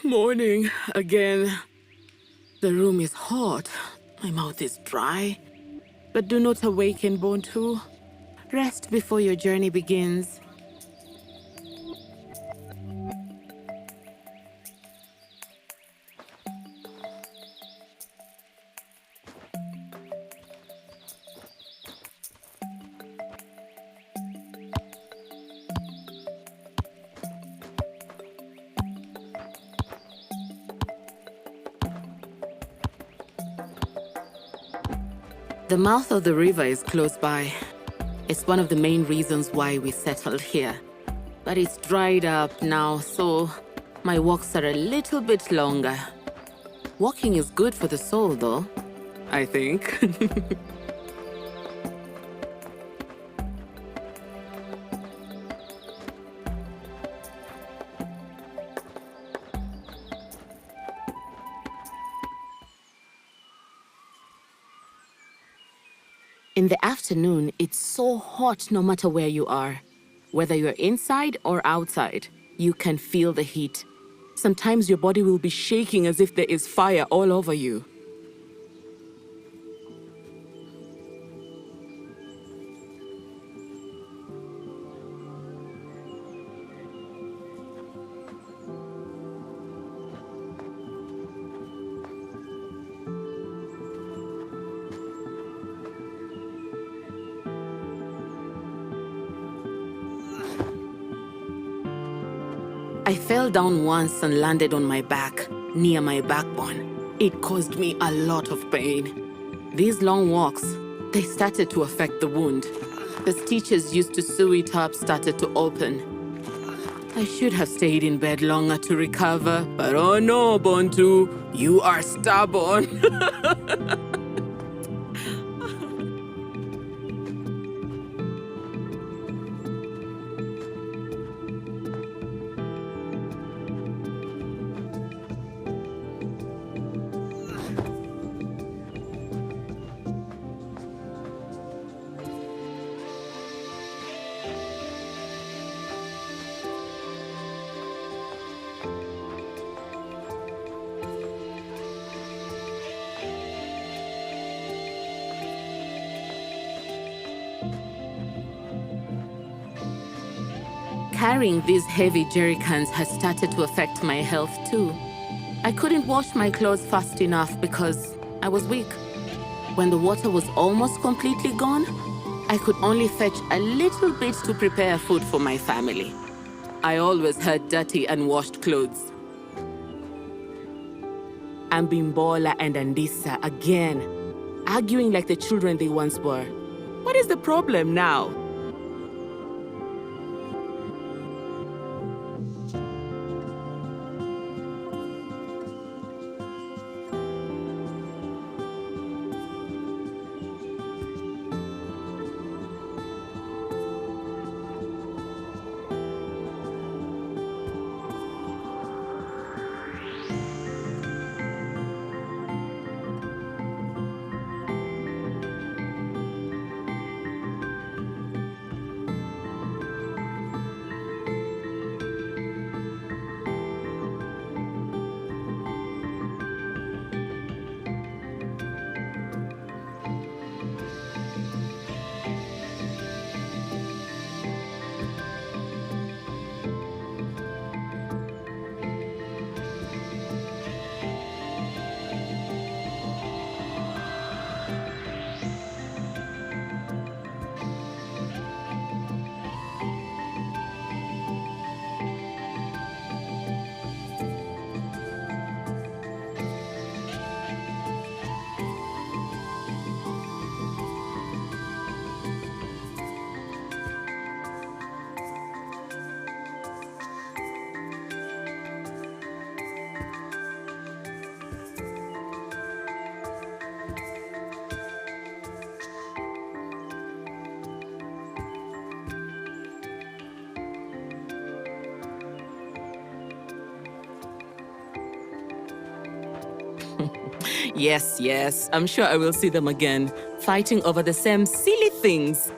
Morning again. The room is hot. My mouth is dry. But do not awaken, Bontu. Rest before your journey begins. The mouth of the river is close by. It's one of the main reasons why we settled here. But it's dried up now, so my walks are a little bit longer. Walking is good for the soul, though, I think. In the afternoon, it's so hot no matter where you are. Whether you're inside or outside, you can feel the heat. Sometimes your body will be shaking as if there is fire all over you. I fell down once and landed on my back, near my backbone. It caused me a lot of pain. These long walks, they started to affect the wound. The stitches used to sew it up started to open. I should have stayed in bed longer to recover, but oh no, Bontu, you are stubborn. Carrying these heavy jerry cans has started to affect my health too. I couldn't wash my clothes fast enough because I was weak. When the water was almost completely gone, I could only fetch a little bit to prepare food for my family. I always had dirty and washed clothes. And Bimbola and Andisa again, arguing like the children they once were. What is the problem now? Yes, I'm sure I will see them again, fighting over the same silly things.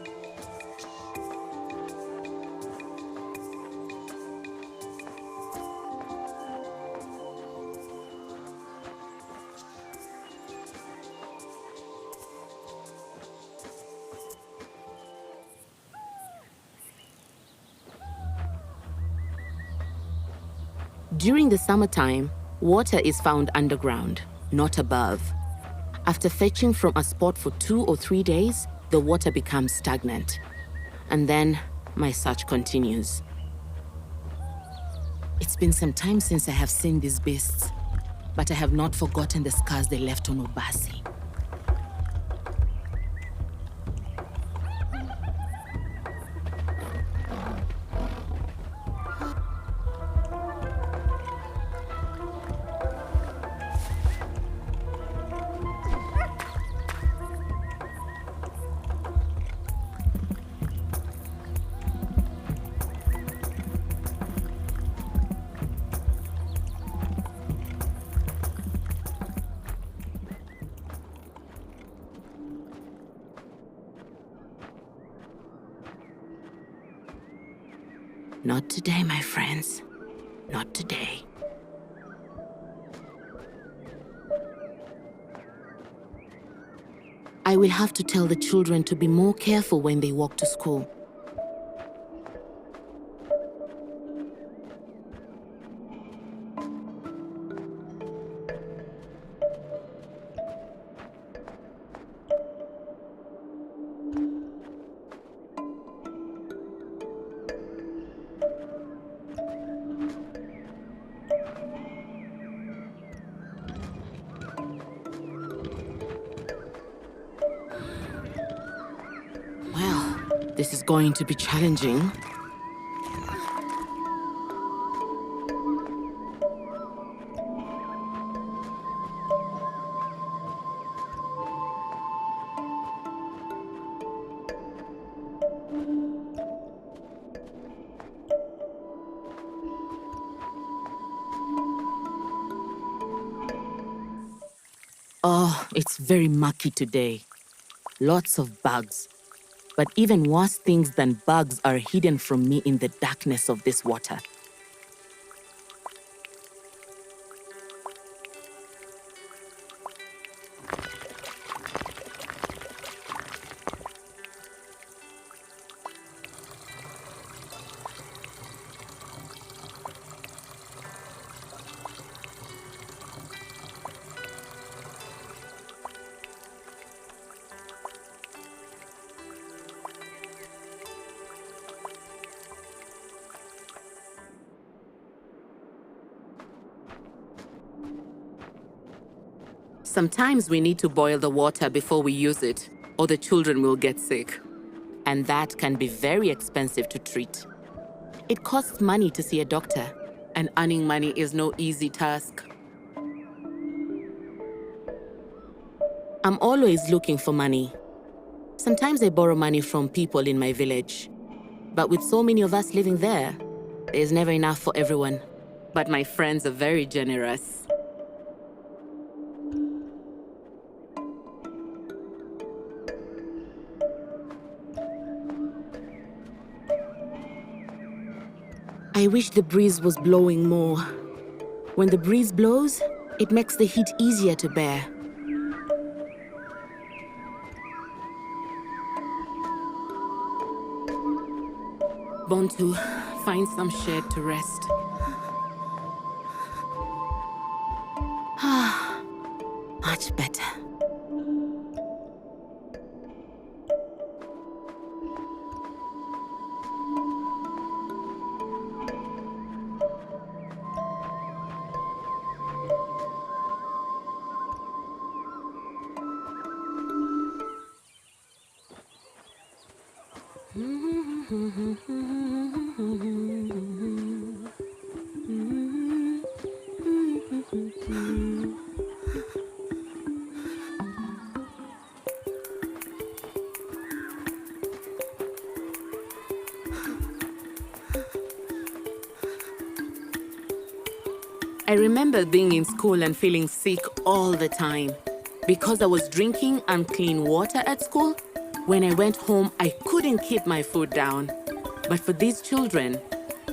During the summertime, water is found underground, not above. After fetching from a spot for 2 or 3 days, the water becomes stagnant. And then my search continues. It's been some time since I have seen these beasts, but I have not forgotten the scars they left on Obasi. Not today, my friends. Not today. I will have to tell the children to be more careful when they walk to school. This is going to be challenging. Oh, it's very mucky today. Lots of bugs. But even worse things than bugs are hidden from me in the darkness of this water. Sometimes we need to boil the water before we use it, or the children will get sick. And that can be very expensive to treat. It costs money to see a doctor, and earning money is no easy task. I'm always looking for money. Sometimes I borrow money from people in my village. But with so many of us living there, there's never enough for everyone. But my friends are very generous. I wish the breeze was blowing more. When the breeze blows, it makes the heat easier to bear. Bontu, find some shade to rest. Much better. I remember being in school and feeling sick all the time. Because I was drinking unclean water at school, when I went home, I couldn't keep my food down. But for these children,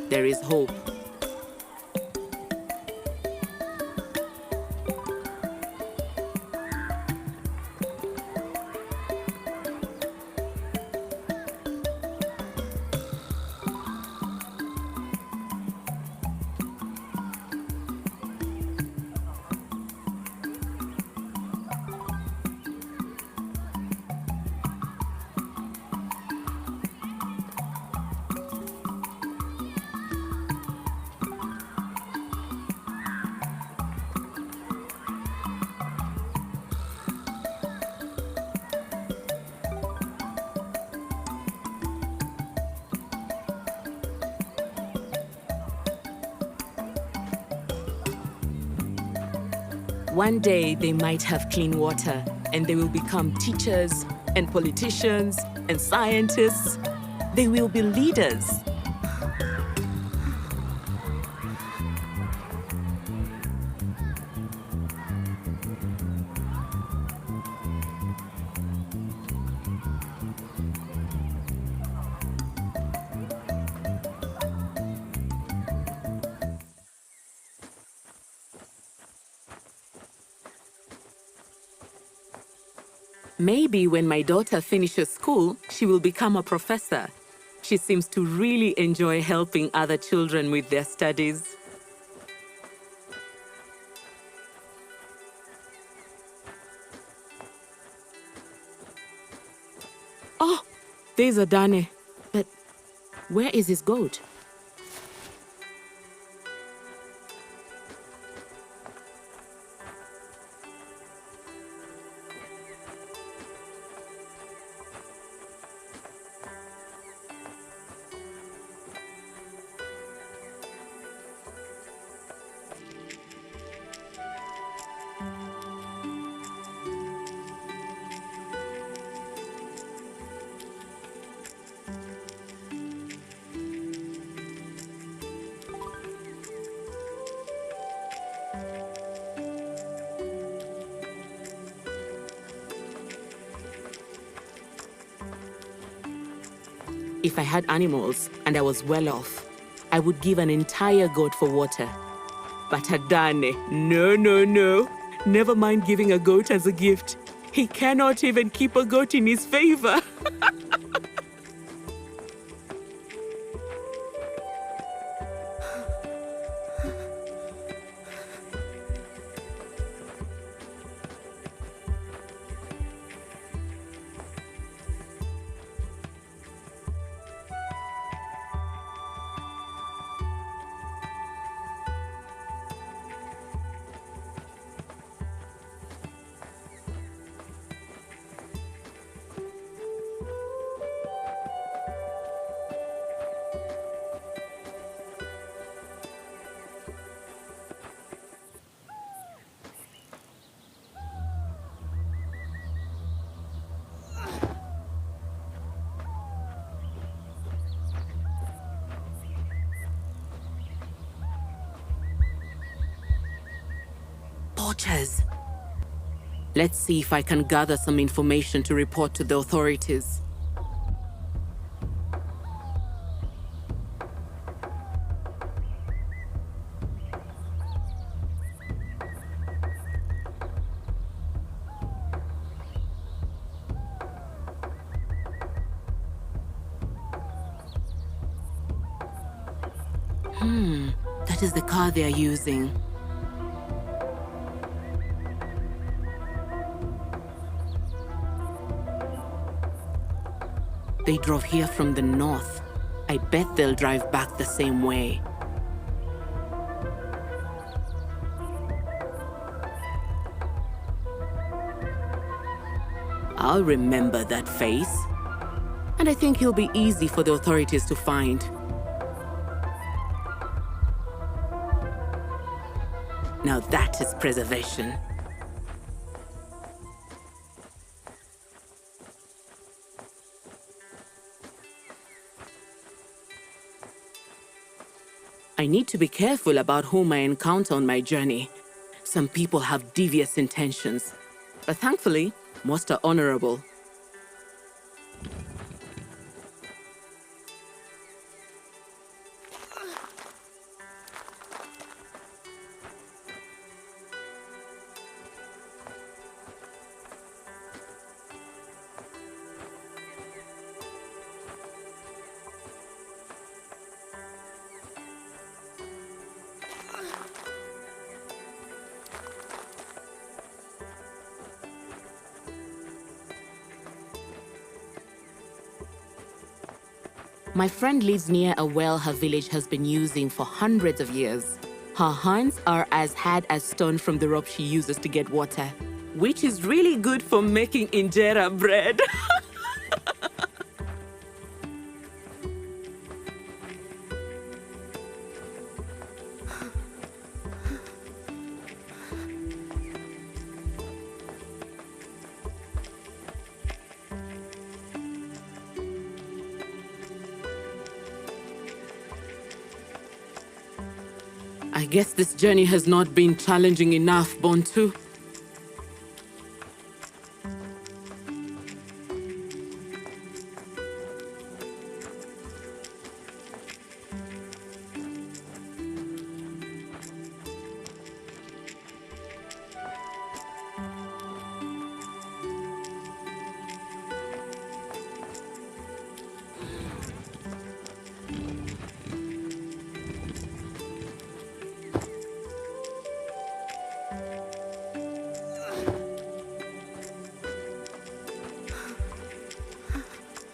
there is hope. One day they might have clean water and they will become teachers and politicians and scientists. They will be leaders. Maybe when my daughter finishes school, she will become a professor. She seems to really enjoy helping other children with their studies. Oh, there's a Dane. But where is his goat? If I had animals and I was well off, I would give an entire goat for water. But Adane, no, no, no. Never mind giving a goat as a gift. He cannot even keep a goat in his favor. Poachers. Let's see if I can gather some information to report to the authorities. That is the car they are using. They drove here from the north. I bet they'll drive back the same way. I'll remember that face. And I think he'll be easy for the authorities to find. Now that is preservation. I need to be careful about whom I encounter on my journey. Some people have devious intentions, but thankfully, most are honorable. My friend lives near a well her village has been using for hundreds of years. Her hands are as hard as stone from the rope she uses to get water, which is really good for making injera bread. I guess this journey has not been challenging enough, Bontu.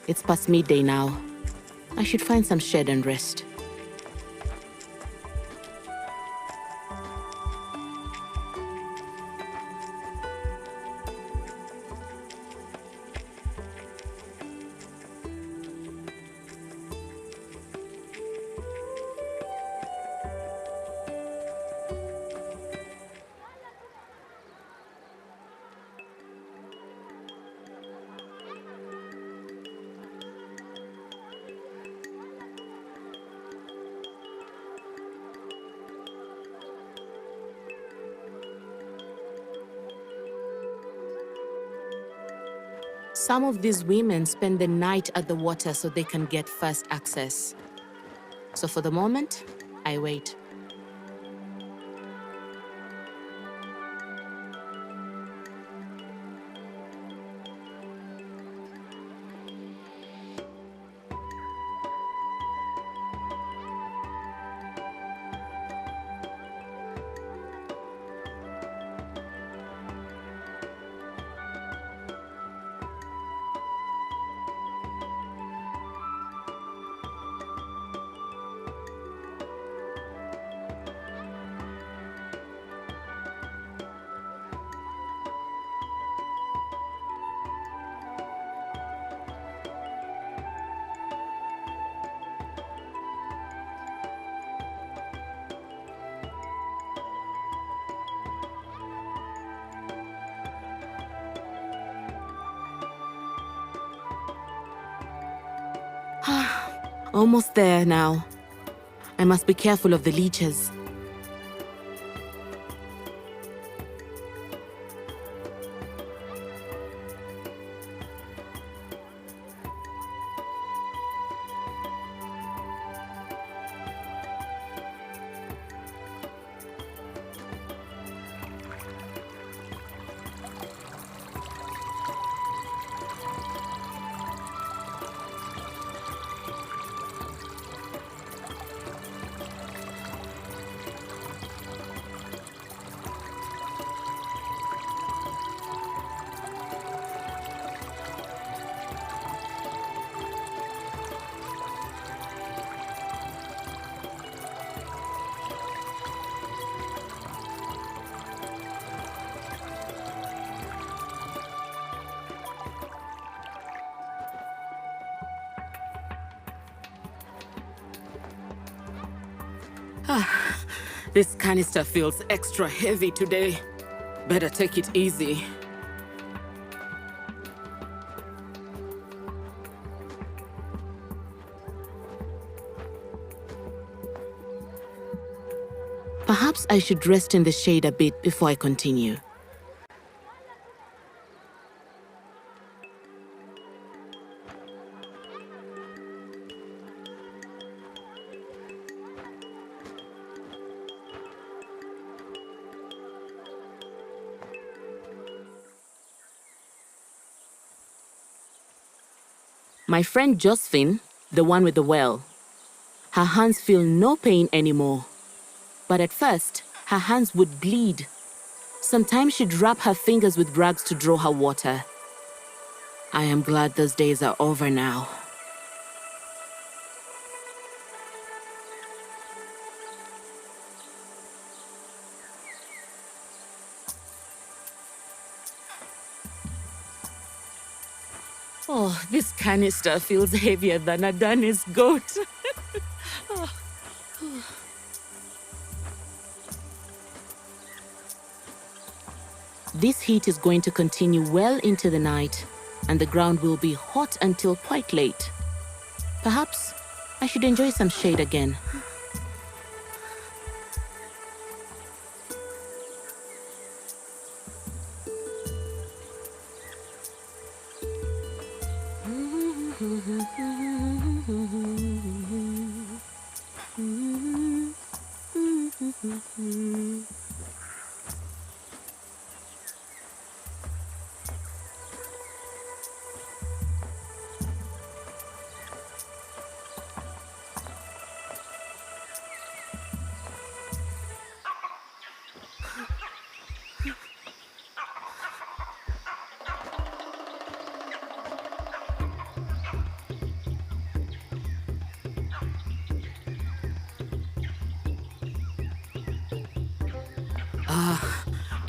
It's past midday now. I should find some shade and rest. Some of these women spend the night at the water so they can get first access. So for the moment, I wait. Almost there now. I must be careful of the leeches. This canister feels extra heavy today. Better take it easy. Perhaps I should rest in the shade a bit before I continue. My friend Josephine, the one with the well, her hands feel no pain anymore. But at first, her hands would bleed. Sometimes she'd wrap her fingers with rags to draw her water. I am glad those days are over now. Oh, this canister feels heavier than a Danish goat. This heat is going to continue well into the night, and the ground will be hot until quite late. Perhaps I should enjoy some shade again.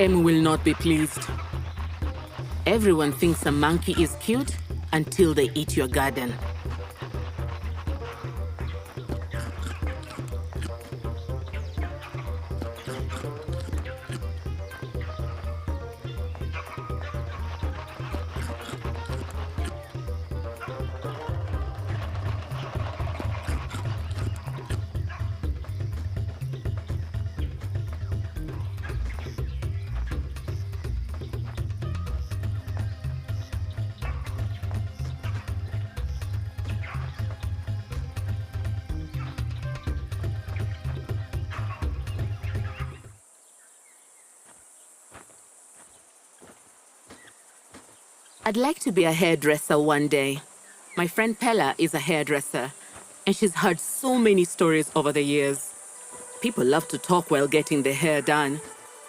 Em will not be pleased. Everyone thinks a monkey is cute until they eat your garden. I'd like to be a hairdresser one day. My friend Pella is a hairdresser, and she's heard so many stories over the years. People love to talk while getting their hair done,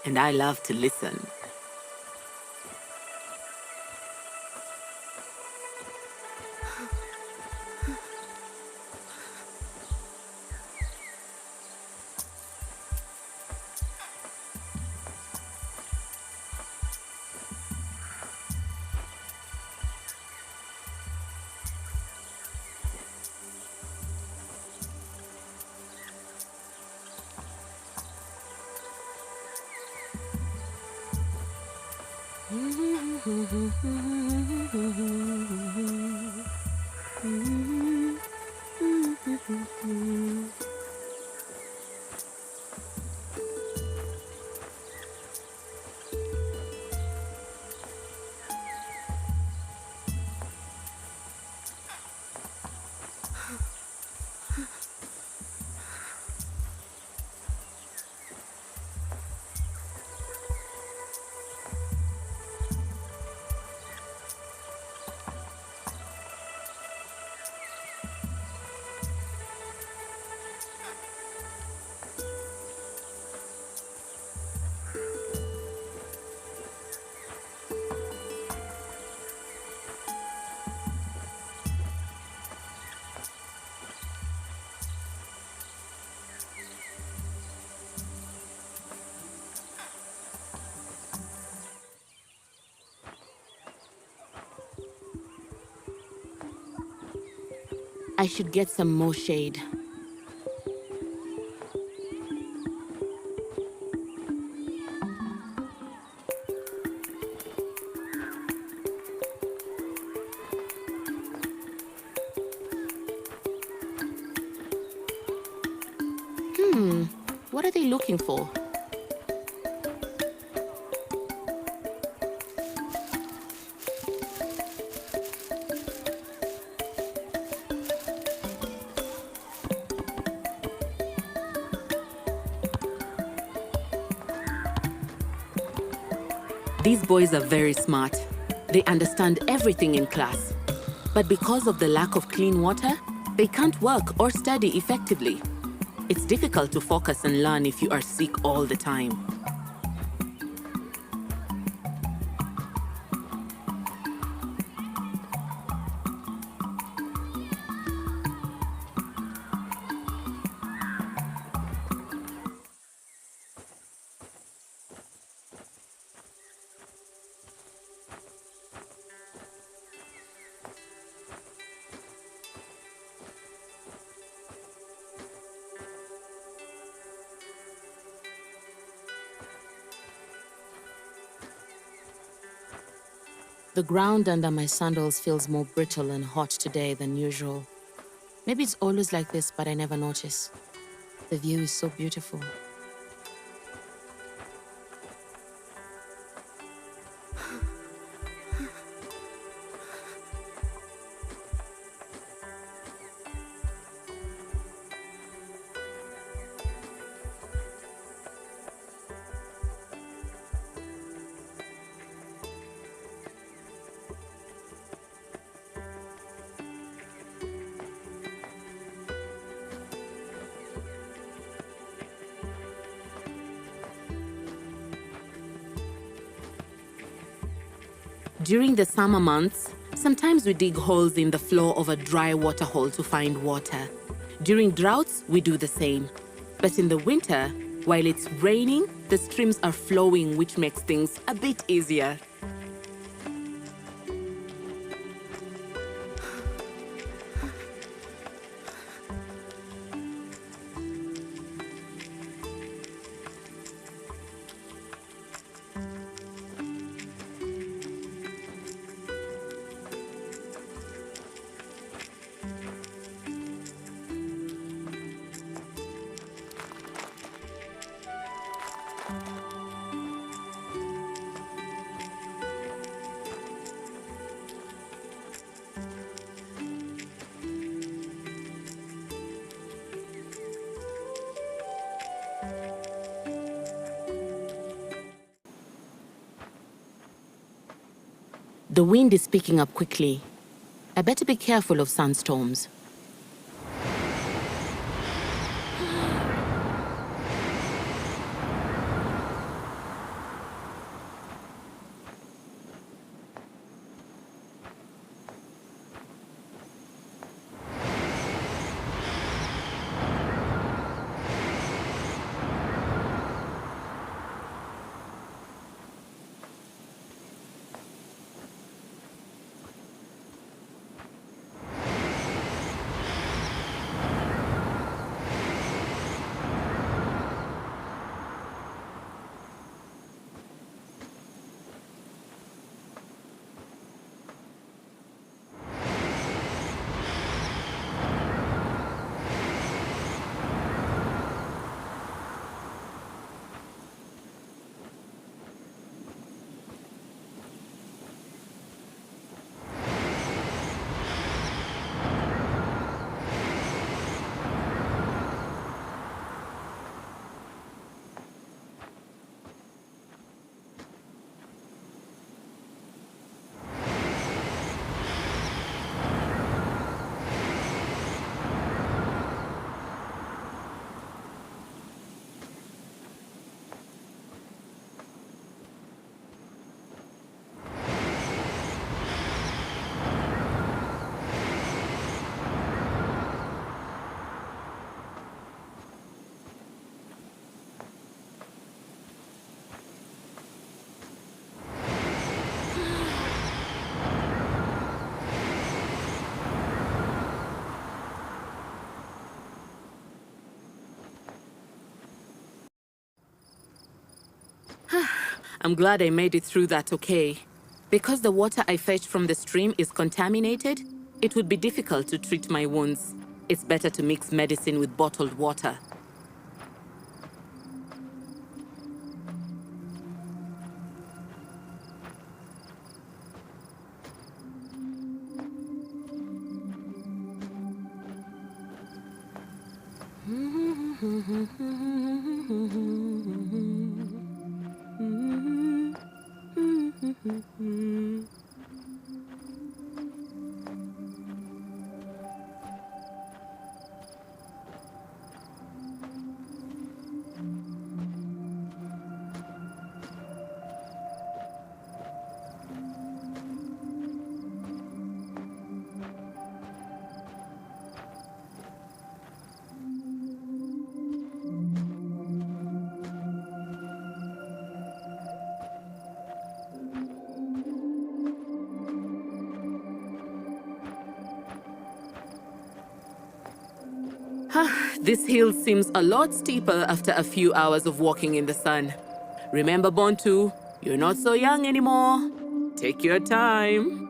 and I love to listen. I should get some more shade. What are they looking for? These boys are very smart. They understand everything in class. But because of the lack of clean water, they can't work or study effectively. It's difficult to focus and learn if you are sick all the time. The ground under my sandals feels more brittle and hot today than usual. Maybe it's always like this, but I never notice. The view is so beautiful. During the summer months, sometimes we dig holes in the floor of a dry water hole to find water. During droughts, we do the same. But in the winter, while it's raining, the streams are flowing, which makes things a bit easier. The wind is picking up quickly. I better be careful of sandstorms. I'm glad I made it through that okay. Because the water I fetched from the stream is contaminated, it would be difficult to treat my wounds. It's better to mix medicine with bottled water. This hill seems a lot steeper after a few hours of walking in the sun. Remember, Bontu, you're not so young anymore. Take your time.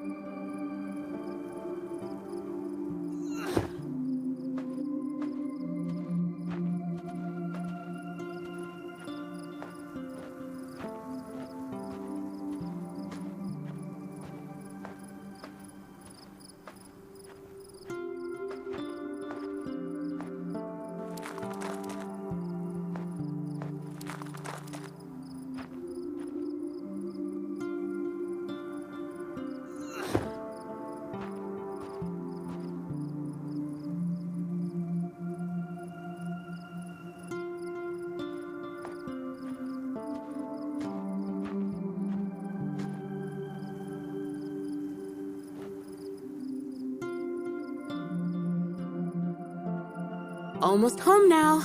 Almost home now.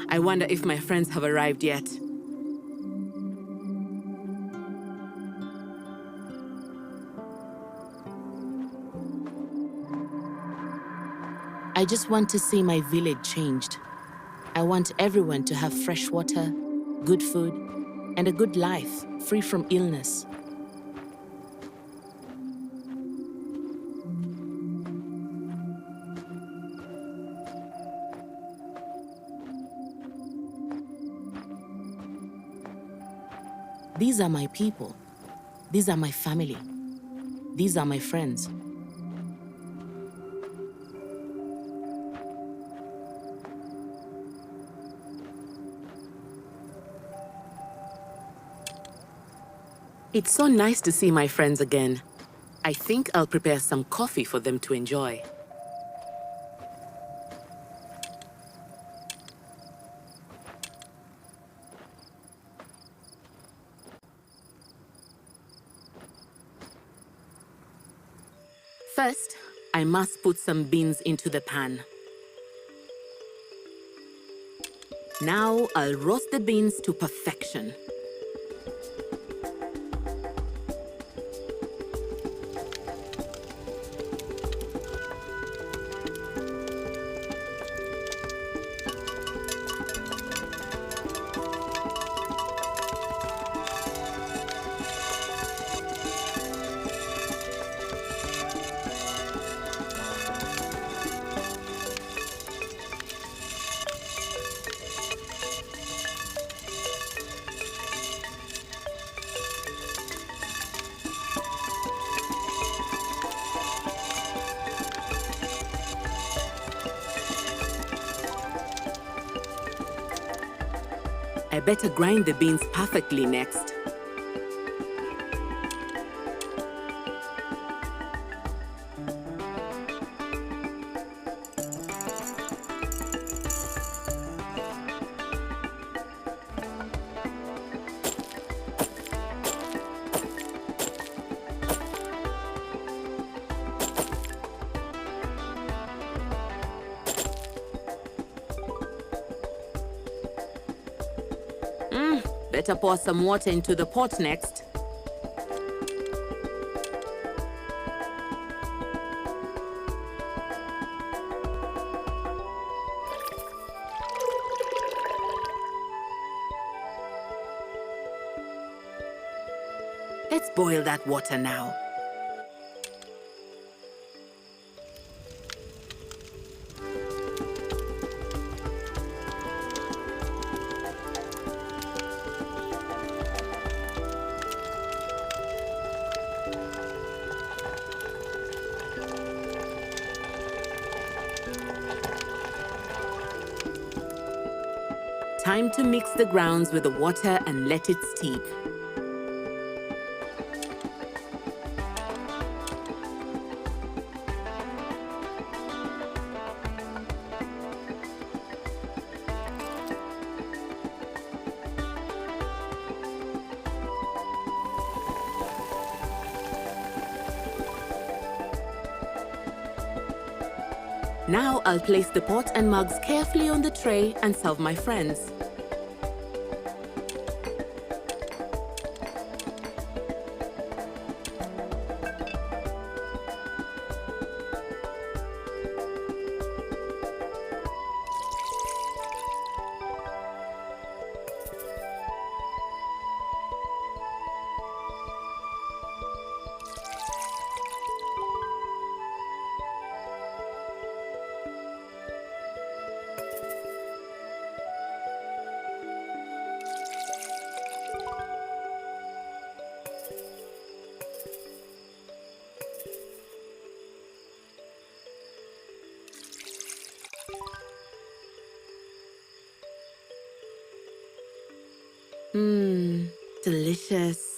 I wonder if my friends have arrived yet. I just want to see my village changed. I want everyone to have fresh water, good food, and a good life, free from illness. These are my people. These are my family. These are my friends. It's so nice to see my friends again. I think I'll prepare some coffee for them to enjoy. First, I must put some beans into the pan. Now I'll roast the beans to perfection. I better grind the beans perfectly next. Better pour some water into the pot next. Let's boil that water now. Time to mix the grounds with the water and let it steep. Now I'll place the pot and mugs carefully on the tray and serve my friends. Delicious.